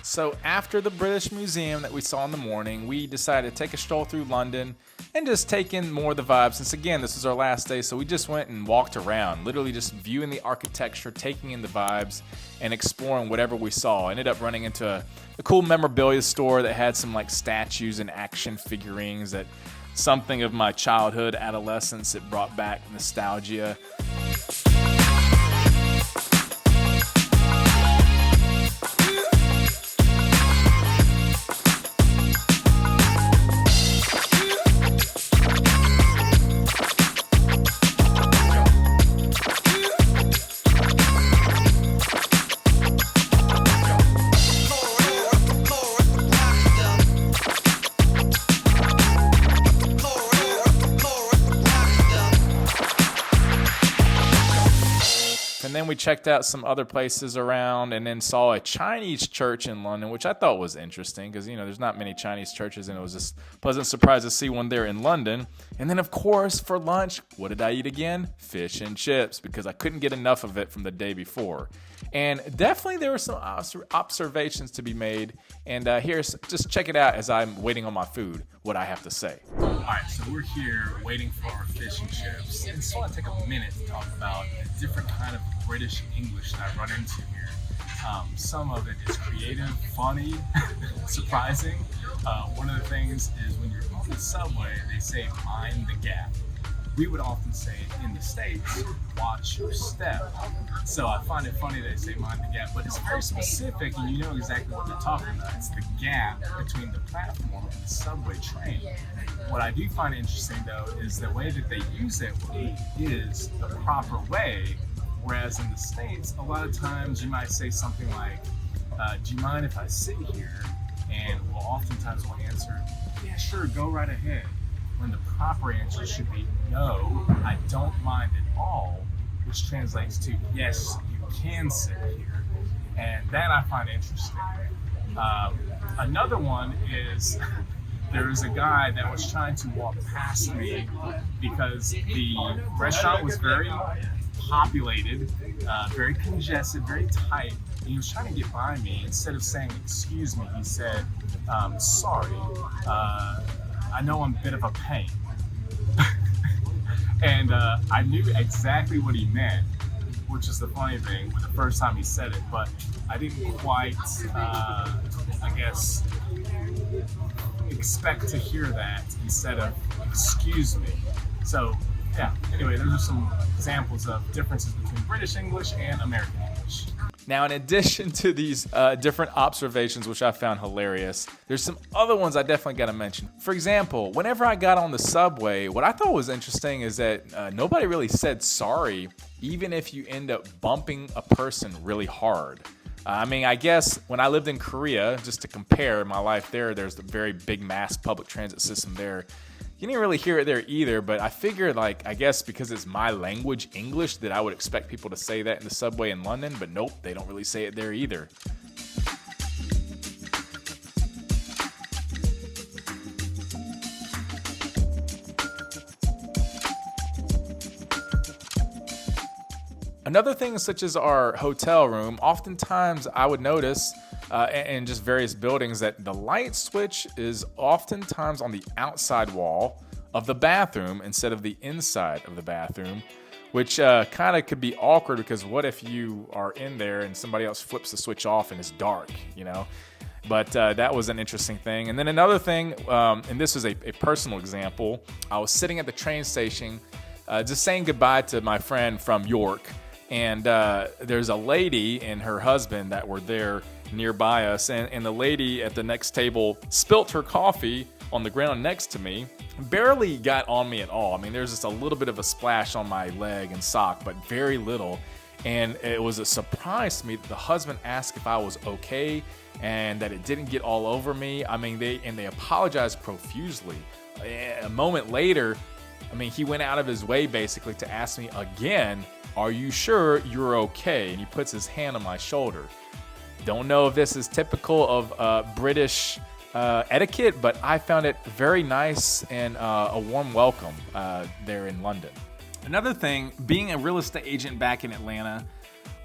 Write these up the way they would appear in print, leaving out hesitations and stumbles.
So after the British Museum that we saw in the morning, we decided to take a stroll through London and just take in more of the vibes. Since again, this was our last day, so we just went and walked around, literally just viewing the architecture, taking in the vibes, and exploring whatever we saw. Ended up running into a cool memorabilia store that had some like statues and action figurines that something of my childhood, adolescence. It brought back nostalgia. And then we checked out some other places around and then saw a Chinese church in London, which I thought was interesting because, you know, there's not many Chinese churches, and it was just a pleasant surprise to see one there in London. And then, of course, for lunch, what did I eat again? Fish and chips, because I couldn't get enough of it from the day before. And definitely there were some observations to be made. And here's, just check it out as I'm waiting on my food, what I have to say. All right, so we're here waiting for our fish and chips. And so I want to take a minute to talk about a different kind of British English that I run into here. Some of it is creative, funny, surprising. One of the things is when you're on the subway, they say mind the gap. We would often say in the States, watch your step. So I find it funny they say mind the gap, but it's very specific and you know exactly what they're talking about. It's the gap between the platform and the subway train. What I do find interesting though is the way that they use it is the proper way. Whereas in the States, a lot of times you might say something like, do you mind if I sit here? And we'll oftentimes will answer, yeah, sure, go right ahead. When the proper answer should be, no, I don't mind at all, which translates to, yes, you can sit here. And that I find interesting. Another one is, there was a guy that was trying to walk past me because the restaurant was very populated, very congested, very tight, and he was trying to get by me. Instead of saying excuse me, he said, sorry, I know I'm a bit of a pain. And I knew exactly what he meant, which is the funny thing with the first time he said it, but I didn't quite, I guess, expect to hear that instead of excuse me. So yeah, anyway, those are some examples of differences between British English and American English. Now, in addition to these different observations, which I found hilarious, there's some other ones I definitely got to mention. For example, whenever I got on the subway, what I thought was interesting is that nobody really said sorry, even if you end up bumping a person really hard. I mean, I guess when I lived in Korea, just to compare my life there, there's a very big mass public transit system there. You didn't really hear it there either, but I figured, like, I guess because it's my language, English, that I would expect people to say that in the subway in London, but nope, they don't really say it there either. Another thing such as our hotel room, oftentimes I would notice in just various buildings that the light switch is oftentimes on the outside wall of the bathroom instead of the inside of the bathroom, which kind of could be awkward because what if you are in there and somebody else flips the switch off and it's dark, you know? But that was an interesting thing. And then another thing, and this is a personal example, I was sitting at the train station just saying goodbye to my friend from York. And there's a lady and her husband that were there nearby us. And the lady at the next table spilt her coffee on the ground next to me. Barely got on me at all. I mean, there's just a little bit of a splash on my leg and sock, but very little. And it was a surprise to me that the husband asked if I was okay and that it didn't get all over me. I mean, they apologized profusely. A moment later, I mean, he went out of his way basically to ask me again, are you sure you're okay? And he puts his hand on my shoulder. Don't know if this is typical of British etiquette, but I found it very nice and a warm welcome there in London. Another thing, being a real estate agent back in Atlanta,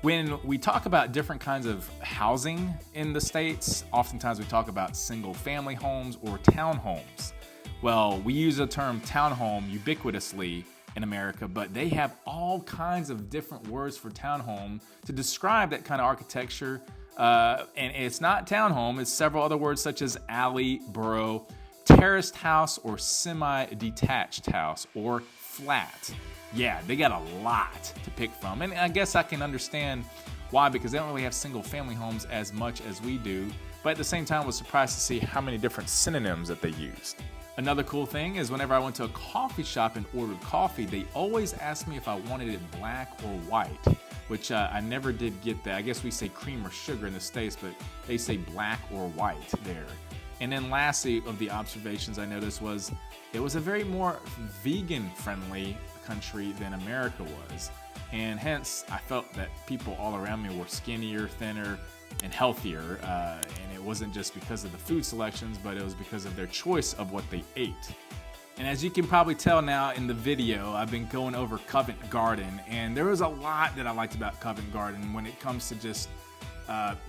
when we talk about different kinds of housing in the States, oftentimes we talk about single family homes or townhomes. Well, we use the term townhome ubiquitously in America, but they have all kinds of different words for townhome to describe that kind of architecture. And it's not townhome, it's several other words such as alley, borough, terraced house, or semi-detached house, or flat. Yeah, they got a lot to pick from. And I guess I can understand why, because they don't really have single family homes as much as we do. But at the same time, I was surprised to see how many different synonyms that they used. Another cool thing is whenever I went to a coffee shop and ordered coffee, they always asked me if I wanted it black or white, which I never did get that. I guess we say cream or sugar in the States, but they say black or white there. And then lastly, of the observations I noticed was it was a very more vegan-friendly country than America was. And hence, I felt that people all around me were skinnier, thinner, and healthier. And it wasn't just because of the food selections, but it was because of their choice of what they ate. And as you can probably tell now in the video, I've been going over Covent Garden, and there was a lot that I liked about Covent Garden when it comes to just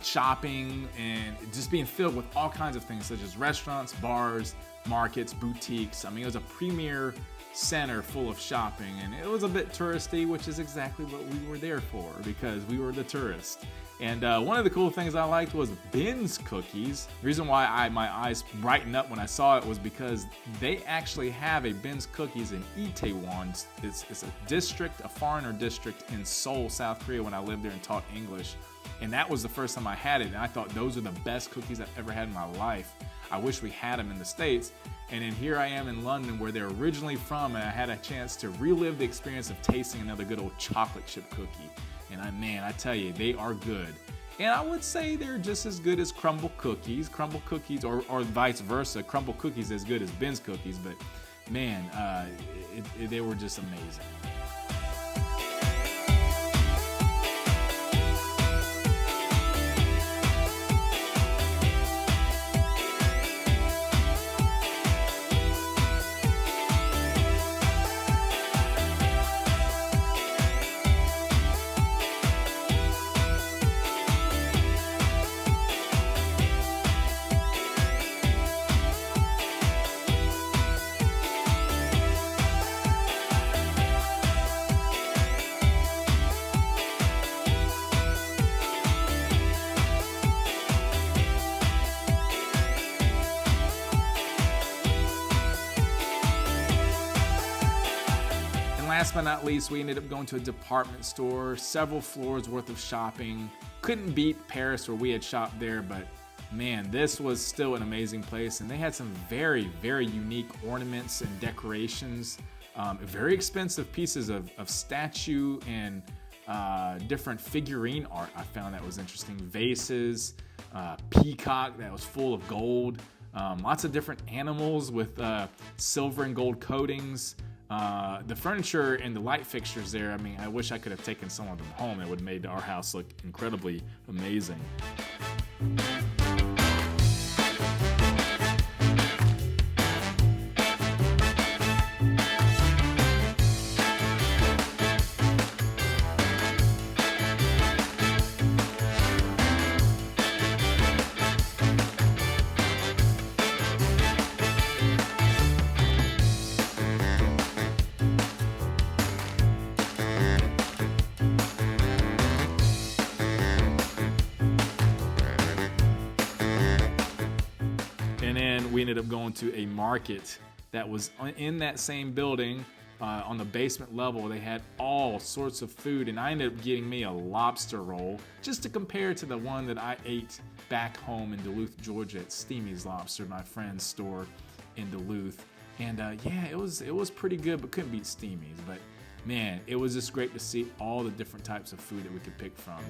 shopping and just being filled with all kinds of things such as restaurants, bars, markets, boutiques. I mean, it was a premier center full of shopping, and it was a bit touristy, which is exactly what we were there for, because we were the tourists. And one of the cool things I liked was Ben's cookies. The reason why my eyes brightened up when I saw it was because they actually have a Ben's cookies in Itaewon. It's a district, a foreigner district in Seoul, South Korea, when I lived there and taught English. And that was the first time I had it, and I thought those are the best cookies I've ever had in my life. I wish we had them in the States. And then here I am in London, where they're originally from, and I had a chance to relive the experience of tasting another good old chocolate chip cookie. And I tell you, they are good. And I would say they're just as good as crumble cookies. Crumble cookies, or vice versa. Crumble cookies as good as Ben's cookies, but man, they were just amazing. Last but not least, we ended up going to a department store, several floors worth of shopping. Couldn't beat Paris where we had shopped there, but man, this was still an amazing place. And they had some very, very unique ornaments and decorations. Very expensive pieces of statue and different figurine art I found that was interesting. Vases, peacock that was full of gold. Lots of different animals with silver and gold coatings. The furniture and the light fixtures there, I mean, I wish I could have taken some of them home. It would have made our house look incredibly amazing. And then we ended up going to a market that was in that same building. On the basement level, they had all sorts of food, and I ended up getting me a lobster roll just to compare to the one that I ate back home in Duluth, Georgia at Steamy's Lobster, my friend's store in Duluth. And yeah, it was pretty good, but couldn't beat Steamy's. But man, it was just great to see all the different types of food that we could pick from.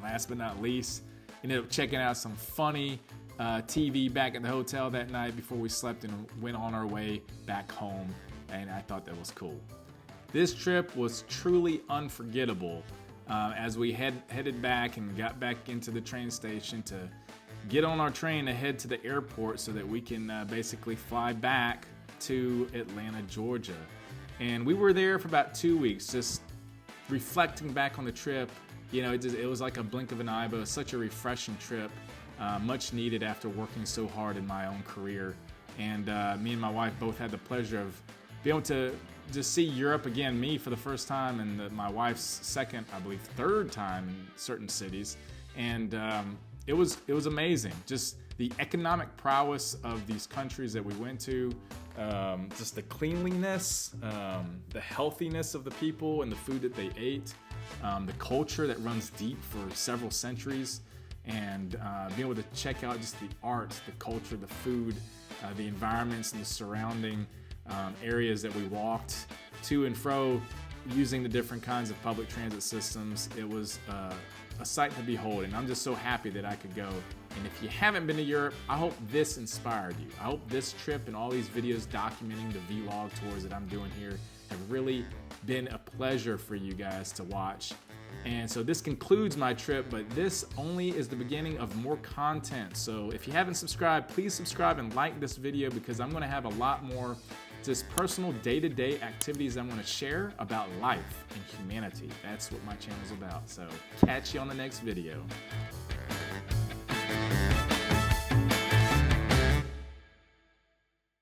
Last last but not least, ended up checking out some funny TV back at the hotel that night before we slept and went on our way back home, and I thought that was cool. This trip was truly unforgettable as we headed back and got back into the train station to get on our train to head to the airport so that we can basically fly back to Atlanta, Georgia. And we were there for about 2 weeks, just reflecting back on the trip. You know, it was like a blink of an eye, but it was such a refreshing trip, much needed after working so hard in my own career. And me and my wife both had the pleasure of being able to just see Europe again, me for the first time, and my wife's second, I believe, third time in certain cities. And it was amazing. Just the economic prowess of these countries that we went to, just the cleanliness, the healthiness of the people and the food that they ate, the culture that runs deep for several centuries, and being able to check out just the art, the culture, the food, the environments and the surrounding areas that we walked to and fro using the different kinds of public transit systems. It was a sight to behold, and I'm just so happy that I could go. And if you haven't been to Europe, I hope this inspired you. I hope this trip and all these videos documenting the vlog tours that I'm doing here have really been a pleasure for you guys to watch. And so this concludes my trip, but this only is the beginning of more content. So if you haven't subscribed, please subscribe and like this video, because I'm gonna have a lot more just personal day-to-day activities I'm gonna share about life and humanity. That's what my channel's about. So catch you on the next video.